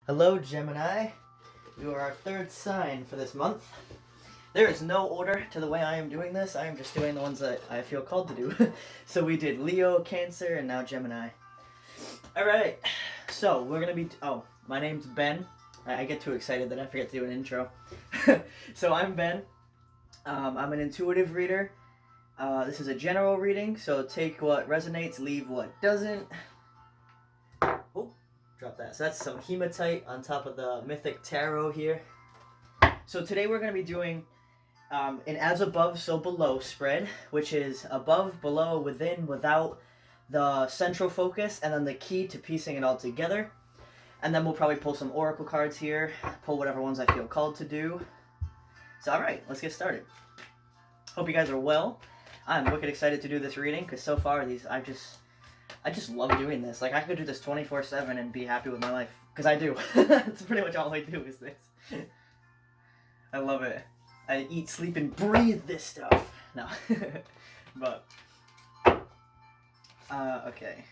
Hello, Gemini. You are our third sign for this month. There is no order to the way I am doing this. I am just doing the ones that I feel called to do. So we did Leo, Cancer, and now Gemini. Alright, so we're going to be... my name's Ben. I get too excited that I forget to do an intro. So I'm Ben. I'm an intuitive reader. This is a general reading, so take what resonates, leave what doesn't. Oh, drop that. So that's some hematite on top of the mythic tarot here. So today we're going to be doing an as above, so below spread, which is above, below, within, without, the central focus, and then the key to piecing it all together. And then we'll probably pull some oracle cards here, pull whatever ones I feel called to do. So alright, let's get started. Hope you guys are well. I'm wicked excited to do this reading, because so far I just love doing this. Like, I could do this 24/7 and be happy with my life. Because I do. That's pretty much all I do is this. I love it. I eat, sleep, and breathe this stuff. No. But, okay.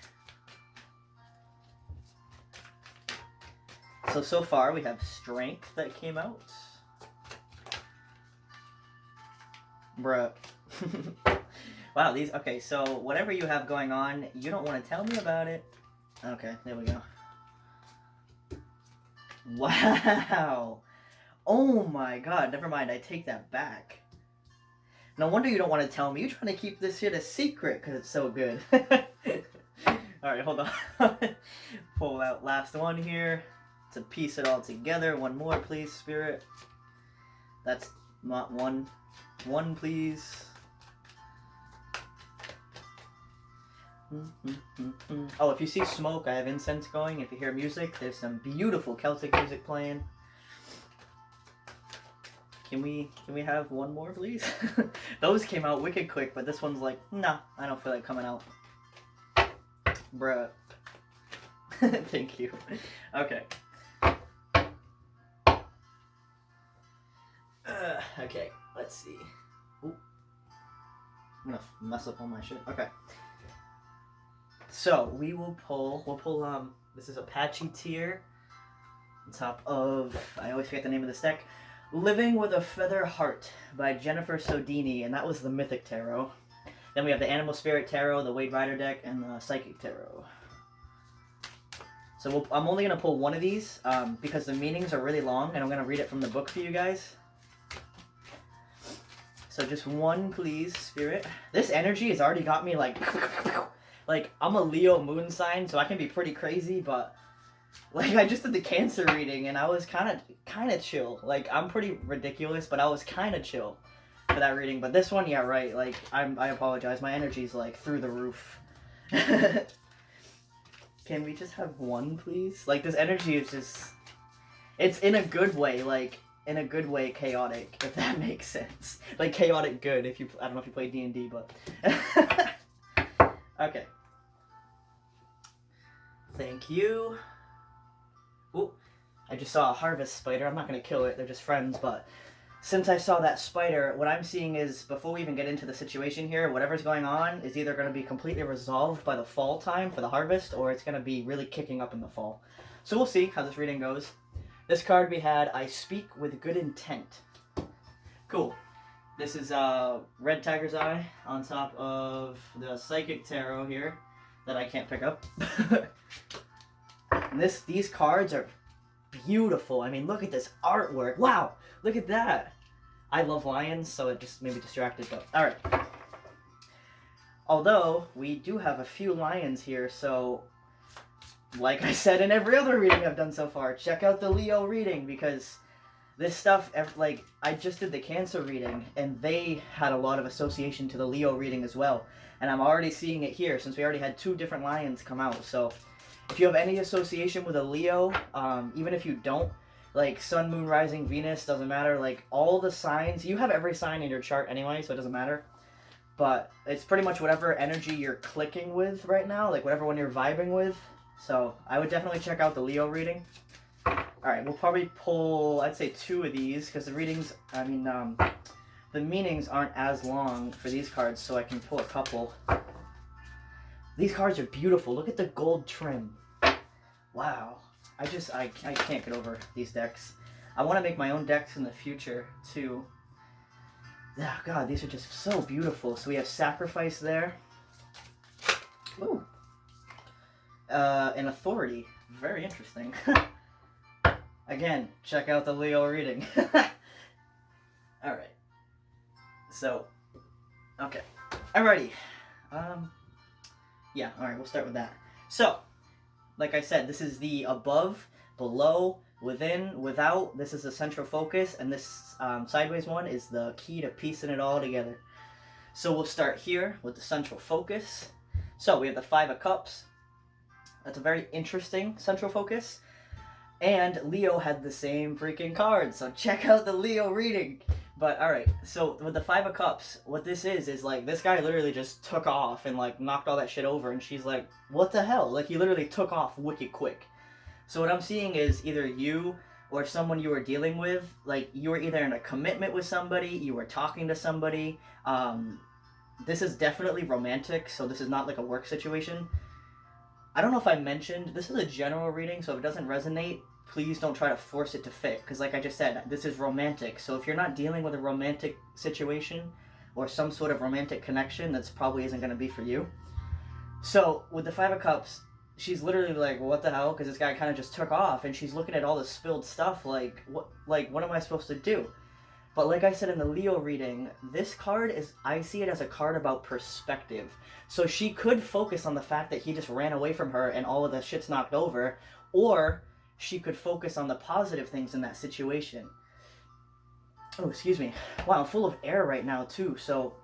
So far we have strength that came out. Bruh. Wow, okay, so whatever you have going on, you don't want to tell me about it. Okay, there we go. Wow. Oh my god, never mind, I take that back. No wonder you don't want to tell me. You're trying to keep this shit a secret because it's so good. Alright, hold on. Pull out last one here to piece it all together. One more, please, Spirit. That's not one. One, please. Oh, if you see smoke, I have incense going. If you hear music, there's some beautiful Celtic music playing. Can we have one more, please? Those came out wicked quick, but this one's like, nah, I don't feel like coming out. Bruh. Thank you. Okay. Okay, let's see. Ooh. I'm gonna mess up all my shit. Okay. So, we'll pull, this is Apache Tier, on top of, I always forget the name of this deck, Living with a Feather Heart by Jennifer Sodini, and that was the Mythic Tarot. Then we have the Animal Spirit Tarot, the Wade Rider deck, and the Psychic Tarot. So I'm only going to pull one of these, because the meanings are really long, and I'm going to read it from the book for you guys. So just one, please, Spirit. This energy has already got me, like... Like, I'm a Leo moon sign, so I can be pretty crazy, but, like, I just did the Cancer reading, and I was kind of chill. Like, I'm pretty ridiculous, but I was kind of chill for that reading. But this one, yeah, right, like, I apologize. My energy's, like, through the roof. Can we just have one, please? Like, this energy is just, it's in a good way, like, in a good way chaotic, if that makes sense. Like, chaotic good, if you, I don't know if you play D&D, but... Okay. Thank you. Ooh, I just saw a harvest spider. I'm not going to kill it. They're just friends, but since I saw that spider, what I'm seeing is, before we even get into the situation here, whatever's going on is either going to be completely resolved by the fall time for the harvest, or it's going to be really kicking up in the fall. So we'll see how this reading goes. This card we had, I Speak with Good Intent. Cool. This is Red Tiger's Eye on top of the Psychic Tarot here that I can't pick up. And these cards are beautiful. I mean, look at this artwork. Wow, look at that. I love lions, so it just made me distracted, but alright. Although, we do have a few lions here, so like I said in every other reading I've done so far, check out the Leo reading, because this stuff, like, I just did the Cancer reading, and they had a lot of association to the Leo reading as well. And I'm already seeing it here, since we already had 2 different lions come out. So, if you have any association with a Leo, even if you don't, like, Sun, Moon, Rising, Venus, doesn't matter. Like, all the signs, you have every sign in your chart anyway, so it doesn't matter. But it's pretty much whatever energy you're clicking with right now, like, whatever one you're vibing with. So, I would definitely check out the Leo reading. Alright, we'll probably pull, I'd say 2 of these, because the readings, I mean, the meanings aren't as long for these cards, so I can pull a couple. These cards are beautiful. Look at the gold trim. Wow. I can't get over these decks. I want to make my own decks in the future too. Oh god, these are just so beautiful. So we have Sacrifice there. Ooh. An Authority. Very interesting. Again, check out the Leo reading. Alright. So, okay. Alrighty. Yeah, alright, we'll start with that. So, like I said, this is the above, below, within, without. This is the central focus, and this sideways one is the key to piecing it all together. So we'll start here with the central focus. So we have the Five of Cups. That's a very interesting central focus. And Leo had the same freaking card, so check out the Leo reading. But alright, so with the Five of Cups, what this is like, this guy literally just took off and like knocked all that shit over, and she's like, what the hell? Like, he literally took off wicked quick. So what I'm seeing is either you or someone you were dealing with, like, you were either in a commitment with somebody, you were talking to somebody. This is definitely romantic, so this is not like a work situation. I don't know if I mentioned, this is a general reading, so if it doesn't resonate, please don't try to force it to fit, because like I just said, this is romantic. So if you're not dealing with a romantic situation or some sort of romantic connection, that's probably isn't going to be for you. So with the Five of Cups, she's literally like, well, what the hell? Because this guy kind of just took off, and she's looking at all the spilled stuff like, what am I supposed to do? But like I said in the Leo reading, this card is, I see it as a card about perspective. So she could focus on the fact that he just ran away from her and all of the shit's knocked over, or she could focus on the positive things in that situation. Oh, excuse me. Wow, I'm full of air right now too, so,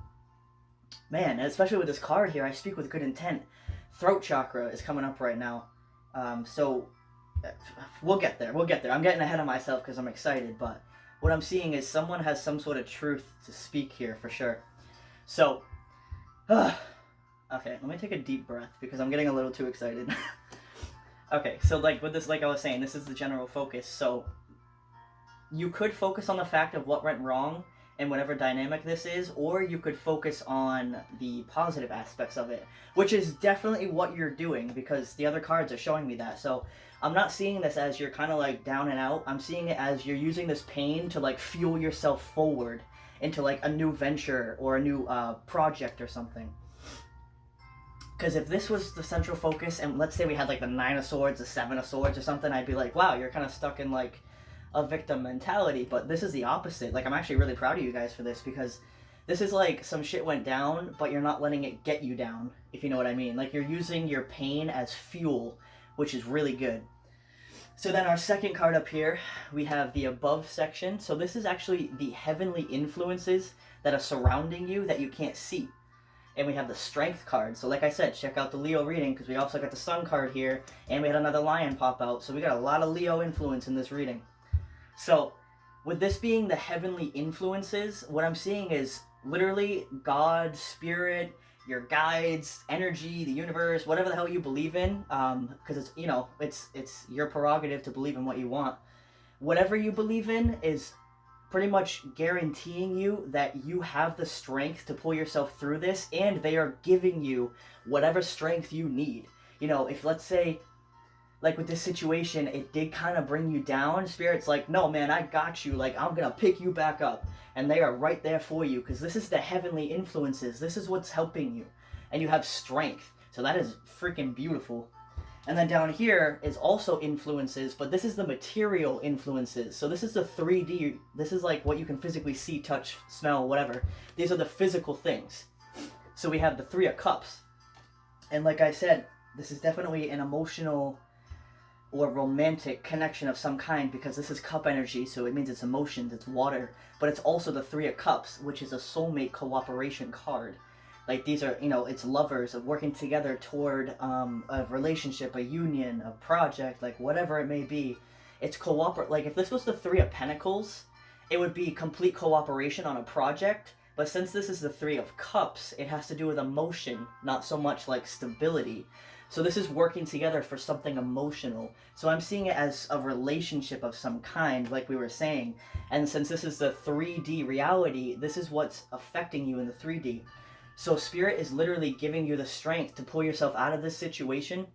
man, especially with this card here, I speak with good intent. Throat chakra is coming up right now. So, we'll get there. I'm getting ahead of myself because I'm excited, but what I'm seeing is someone has some sort of truth to speak here for sure. So, okay, let me take a deep breath because I'm getting a little too excited. Okay, so like with this, like I was saying, this is the general focus. So you could focus on the fact of what went wrong in whatever dynamic this is, or you could focus on the positive aspects of it, which is definitely what you're doing because the other cards are showing me that. So I'm not seeing this as you're kind of like down and out. I'm seeing it as you're using this pain to like fuel yourself forward into like a new venture or a new project or something. Because if this was the central focus, and let's say we had like the Nine of Swords, the Seven of Swords or something, I'd be like, wow, you're kind of stuck in like a victim mentality. But this is the opposite. Like, I'm actually really proud of you guys for this because this is like some shit went down, but you're not letting it get you down, if you know what I mean. Like, you're using your pain as fuel, which is really good. So then our second card up here, we have the above section. So this is actually the heavenly influences that are surrounding you that you can't see. And we have the Strength card. So like I said, check out the Leo reading because we also got the Sun card here. And we had another Lion pop out. So we got a lot of Leo influence in this reading. So with this being the heavenly influences, what I'm seeing is literally God, Spirit, your guides, energy, the universe, whatever the hell you believe in. Because it's, you know, it's your prerogative to believe in what you want. Whatever you believe in is pretty much guaranteeing you that you have the strength to pull yourself through this, and they are giving you whatever strength you need. You know, if let's say, like with this situation, it did kind of bring you down, Spirit's like, no man, I got you, like I'm gonna pick you back up. And they are right there for you, because this is the heavenly influences, this is what's helping you. And you have strength, so that is freaking beautiful. And then down here is also influences, but this is the material influences. So this is the 3D, this is like what you can physically see, touch, smell, whatever. These are the physical things. So we have the Three of Cups. And like I said, this is definitely an emotional or romantic connection of some kind because this is cup energy, so it means it's emotions, it's water. But it's also the Three of Cups, which is a soulmate cooperation card. Like these are, you know, it's lovers of working together toward a relationship, a union, a project, like whatever it may be. It's like if this was the Three of Pentacles, it would be complete cooperation on a project. But since this is the Three of Cups, it has to do with emotion, not so much like stability. So this is working together for something emotional. So I'm seeing it as a relationship of some kind, like we were saying. And since this is the 3D reality, this is what's affecting you in the 3D. So Spirit is literally giving you the strength to pull yourself out of this situation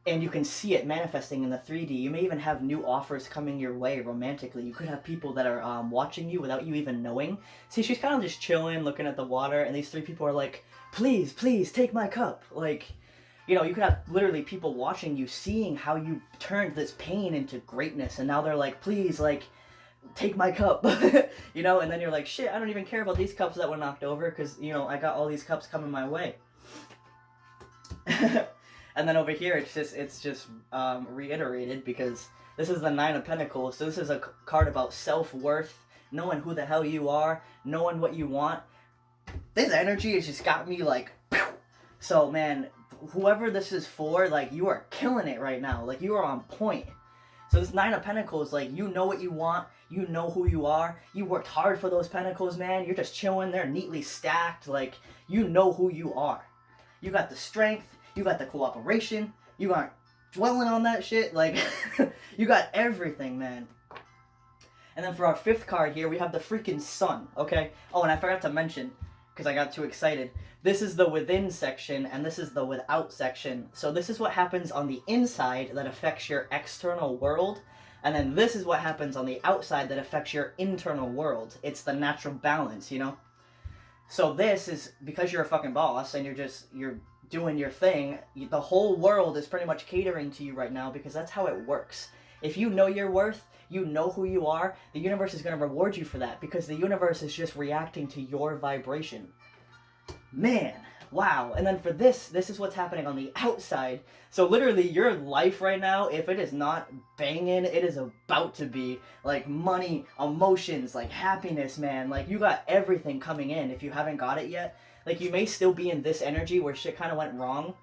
and you can see it manifesting in the 3D. You may even have new offers coming your way romantically. You could have people that are watching you without you even knowing. See, she's kind of just chilling, looking at the water, and these three people are like, please, please, take my cup. Like, you know, you could have literally people watching you, seeing how you turned this pain into greatness, and now they're like, please, like, take my cup. You know, and then you're like, shit, I don't even care about these cups that were knocked over, because, you know, I got all these cups coming my way. And then over here, it's just reiterated, because this is the Nine of Pentacles. So this is a card about self-worth, knowing who the hell you are, knowing what you want. This energy has just got me like, pew. So man, whoever this is for, like, you are killing it right now. Like, you are on point. So this Nine of Pentacles, like, you know what you want, you know who you are, you worked hard for those pentacles, man. You're just chilling, they're neatly stacked. Like, you know who you are. You got the strength, you got the cooperation, you aren't dwelling on that shit, like, you got everything, man. And then for our fifth card here, we have the freaking sun, okay? Oh, and I forgot to mention, because I got too excited, this is the within section, and this is the without section. So this is what happens on the inside that affects your external world, and then this is what happens on the outside that affects your internal world. It's the natural balance, you know? So this is, because you're a fucking boss, and you're doing your thing, the whole world is pretty much catering to you right now, because that's how it works. If you know your worth, you know who you are, the universe is going to reward you for that, because the universe is just reacting to your vibration. Man, wow. And then for this is what's happening on the outside. So literally your life right now, if it is not banging, it is about to be. Like money, emotions, like happiness, man. Like you got everything coming in if you haven't got it yet. Like you may still be in this energy where shit kind of went wrong,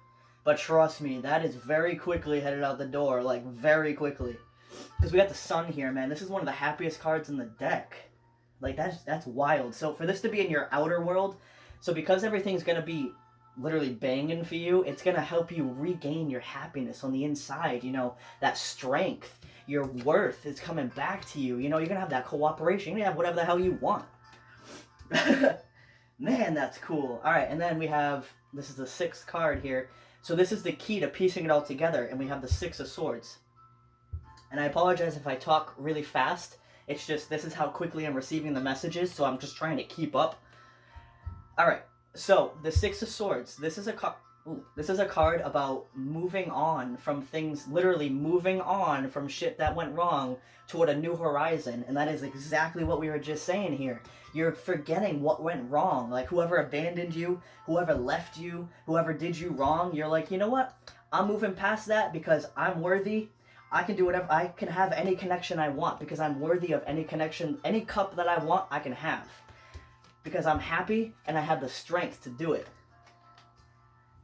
but trust me, that is very quickly headed out the door, like very quickly. Because we got the sun here, man. This is one of the happiest cards in the deck. Like, that's wild. So for this to be in your outer world, so because everything's going to be literally banging for you, it's going to help you regain your happiness on the inside, you know, that strength, your worth is coming back to you. You know, you're going to have that cooperation. You're going to have whatever the hell you want. Man, that's cool. All right, and then we have, this is the sixth card here. So this is the key to piecing it all together, and we have the Six of Swords. And I apologize if I talk really fast. It's just, this is how quickly I'm receiving the messages, so I'm just trying to keep up. Alright, so, the Six of Swords. This is a card about moving on from things, literally moving on from shit that went wrong toward a new horizon. And that is exactly what we were just saying here. You're forgetting what went wrong. Like, whoever abandoned you, whoever left you, whoever did you wrong, you're like, you know what? I'm moving past that because I'm worthy. I can do whatever, I can have any connection I want because I'm worthy of any connection, any cup that I want, I can have. Because I'm happy and I have the strength to do it.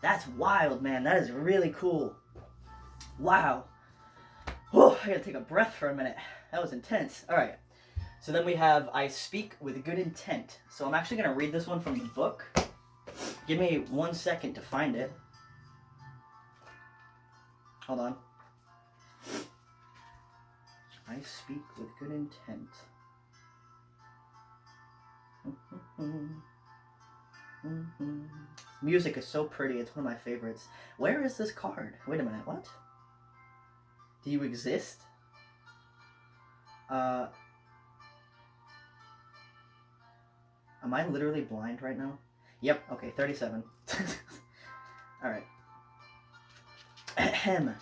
That's wild, man. That is really cool. Wow. Whew, I gotta take a breath for a minute. That was intense. Alright. So then we have, I speak with good intent. So I'm actually gonna read this one from the book. Give me 1 second to find it. Hold on. I speak with good intent. Music is so pretty. It's one of my favorites. Where is this card? Wait a minute. What? Do you exist? Am I literally blind right now? Yep. Okay, 37. Alright. Ahem.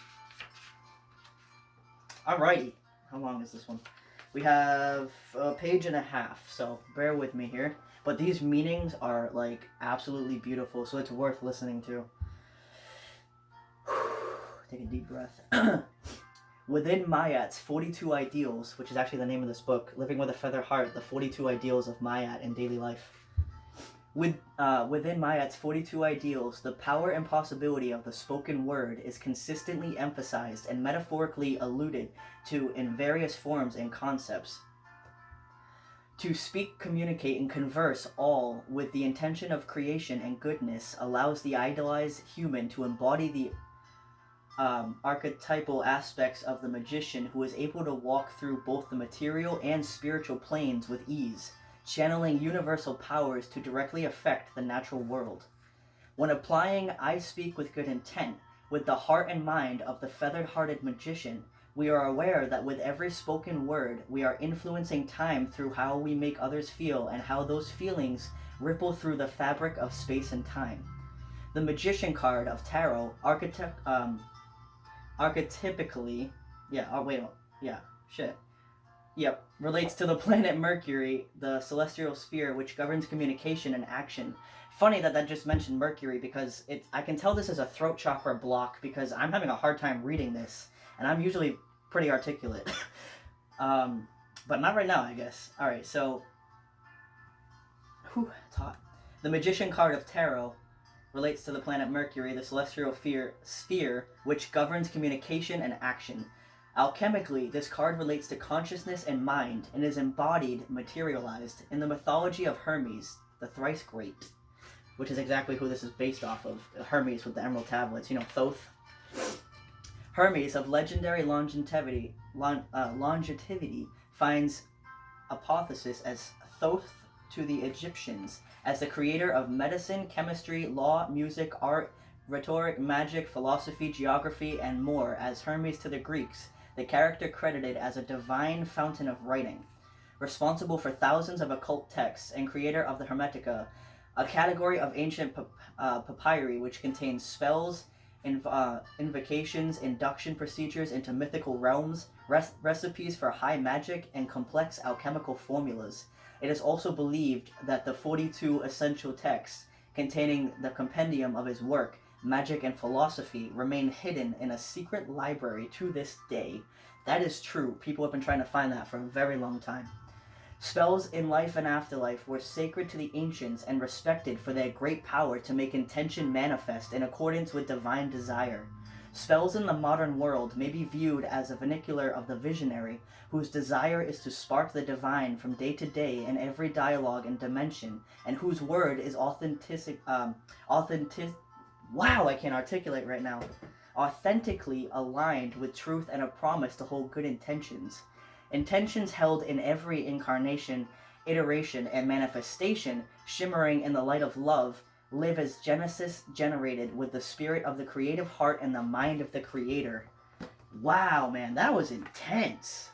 Alrighty. How long is this one? We have a page and a half, so bear with me here. But these meanings are, like, absolutely beautiful, so it's worth listening to. Take a deep breath. Within Mayat's 42 Ideals, which is actually the name of this book, Living with a Feather Heart, the 42 Ideals of Mayat in Daily Life. Within Mayat's 42 Ideals, the power and possibility of the spoken word is consistently emphasized and metaphorically alluded to in various forms and concepts. To speak, communicate, and converse all with the intention of creation and goodness allows the idealized human to embody the archetypal aspects of the magician who is able to walk through both the material and spiritual planes with ease, channeling universal powers to directly affect the natural world. When applying I speak with good intent, With the heart and mind of the feathered-hearted magician, we are aware that with every spoken word, we are influencing time through how we make others feel and how those feelings ripple through the fabric of space and time. The Magician card of Tarot, archetypically, relates to the planet Mercury, the celestial sphere which governs communication and action. Funny that just mentioned Mercury, because I can tell this is a throat chakra block because I'm having a hard time reading this, and I'm usually pretty articulate. But not right now, I guess. Alright, so... it's hot. The Magician card of Tarot relates to the planet Mercury, the celestial sphere, which governs communication and action. Alchemically, this card relates to consciousness and mind, and is embodied, materialized, in the mythology of Hermes, the thrice great, which is exactly who this is based off of. Hermes with the emerald tablets, Thoth. Hermes, of legendary longevity, finds apotheosis as Thoth to the Egyptians, as the creator of medicine, chemistry, law, music, art, rhetoric, magic, philosophy, geography, and more, as Hermes to the Greeks, the character credited as a divine fountain of writing, responsible for thousands of occult texts, and creator of the Hermetica, a category of ancient papyri which contains spells, invocations, induction procedures into mythical realms, recipes for high magic, and complex alchemical formulas. It is also believed that the 42 essential texts containing the compendium of his work, magic and philosophy, remain hidden in a secret library to this day. That is true. People have been trying to find that for a very long time. Spells in life and afterlife were sacred to the ancients and respected for their great power to make intention manifest in accordance with divine desire. Spells in the modern world may be viewed as a vernacular of the visionary, whose desire is to spark the divine from day to day in every dialogue and dimension, and whose word is authentically aligned with truth and a promise to hold good intentions. Intentions held in every incarnation, iteration, and manifestation, shimmering in the light of love, live as Genesis generated with the spirit of the creative heart and the mind of the creator. Wow, man, that was intense.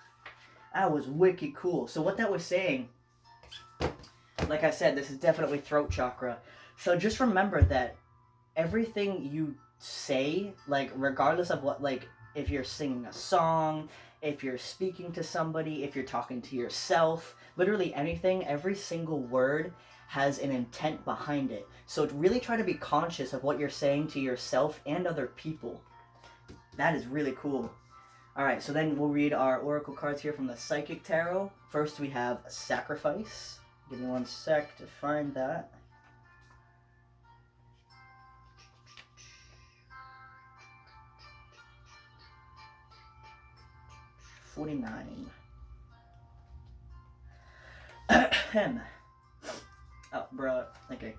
That was wicked cool. So what that was saying, like I said, this is definitely throat chakra. So just remember that everything you say, like regardless of what, like if you're singing a song, if you're speaking to somebody, if you're talking to yourself, literally anything, every single word has an intent behind it. So really try to be conscious of what you're saying to yourself and other people. That is really cool. Alright, so then we'll read our oracle cards here from the Psychic Tarot. First we have Sacrifice. Give me one sec to find that. $49. Oh, bruh. Okay.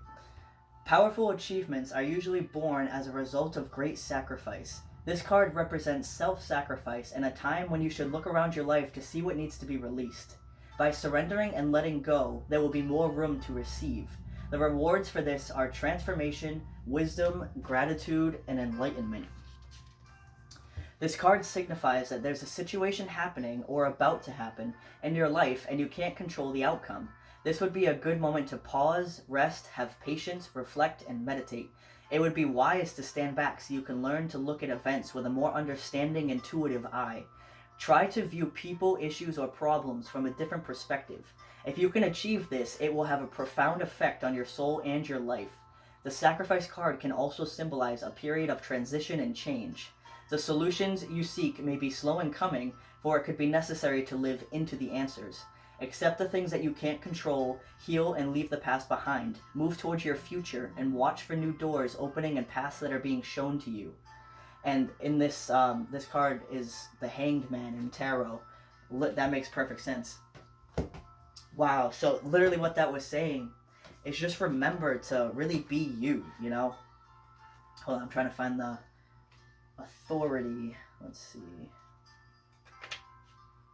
Powerful achievements are usually born as a result of great sacrifice. This card represents self-sacrifice and a time when you should look around your life to see what needs to be released. By surrendering and letting go, there will be more room to receive. The rewards for this are transformation, wisdom, gratitude, and enlightenment. This card signifies that there's a situation happening or about to happen in your life and you can't control the outcome. This would be a good moment to pause, rest, have patience, reflect, and meditate. It would be wise to stand back so you can learn to look at events with a more understanding, intuitive eye. Try to view people, issues, or problems from a different perspective. If you can achieve this, it will have a profound effect on your soul and your life. The Sacrifice card can also symbolize a period of transition and change. The solutions you seek may be slow in coming, for it could be necessary to live into the answers. Accept the things that you can't control, heal and leave the past behind. Move towards your future and watch for new doors opening and paths that are being shown to you. And in this this card is the Hanged Man in Tarot. That makes perfect sense. Wow, so literally what that was saying is just remember to really be you, you know? Hold on, I'm trying to find the Authority. Let's see.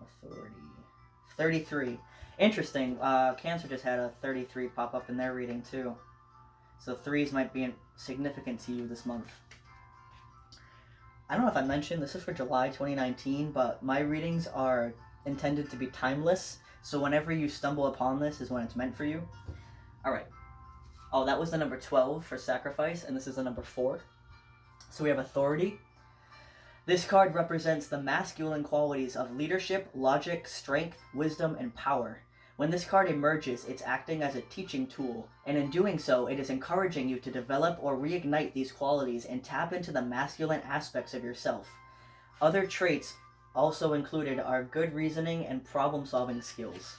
Authority. 33. Interesting. Cancer just had a 33 pop up in their reading too. So threes might be significant to you this month. I don't know if I mentioned, this is for July 2019, but my readings are intended to be timeless. So whenever you stumble upon this is when it's meant for you. All right. Oh, that was the number 12 for sacrifice, and this is the number 4. So we have authority. This card represents the masculine qualities of leadership, logic, strength, wisdom, and power. When this card emerges, it's acting as a teaching tool, and in doing so, it is encouraging you to develop or reignite these qualities and tap into the masculine aspects of yourself. Other traits also included are good reasoning and problem-solving skills,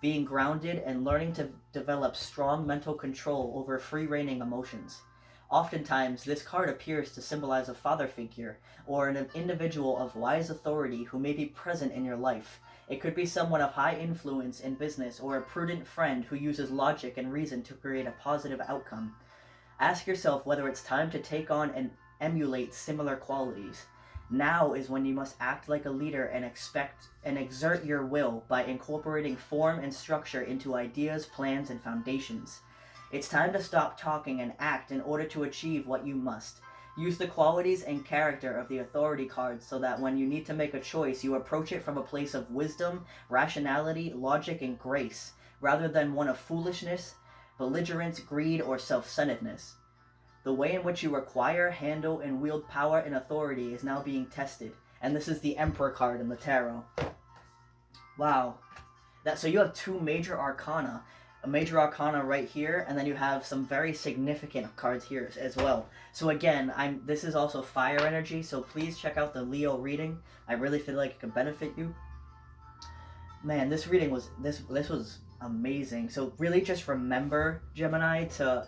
being grounded and learning to develop strong mental control over free-reigning emotions. Oftentimes, this card appears to symbolize a father figure or an individual of wise authority who may be present in your life. It could be someone of high influence in business or a prudent friend who uses logic and reason to create a positive outcome. Ask yourself whether it's time to take on and emulate similar qualities. Now is when you must act like a leader and exert your will by incorporating form and structure into ideas, plans, and foundations. It's time to stop talking and act in order to achieve what you must. Use the qualities and character of the authority cards so that when you need to make a choice, you approach it from a place of wisdom, rationality, logic, and grace, rather than one of foolishness, belligerence, greed, or self-centeredness. The way in which you acquire, handle, and wield power and authority is now being tested, and this is the Emperor card in the tarot. Wow. So you have 2 major arcana. A major arcana right here, and then you have some very significant cards here as well. So again, this is also fire energy, so please check out the Leo reading. I really feel like it could benefit you. Man, this reading was this was amazing. So really just remember, Gemini, to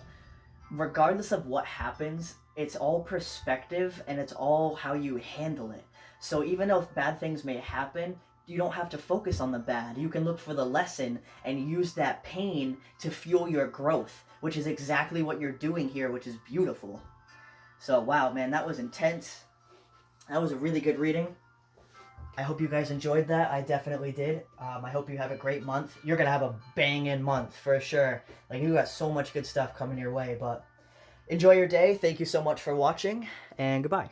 regardless of what happens, it's all perspective and it's all how you handle it. So even though bad things may happen, you don't have to focus on the bad. You can look for the lesson and use that pain to fuel your growth, which is exactly what you're doing here, which is beautiful. So, wow, man, that was intense. That was a really good reading. I hope you guys enjoyed that. I definitely did. I hope you have a great month. You're going to have a banging month for sure. Like, you got so much good stuff coming your way, but enjoy your day. Thank you so much for watching, and goodbye.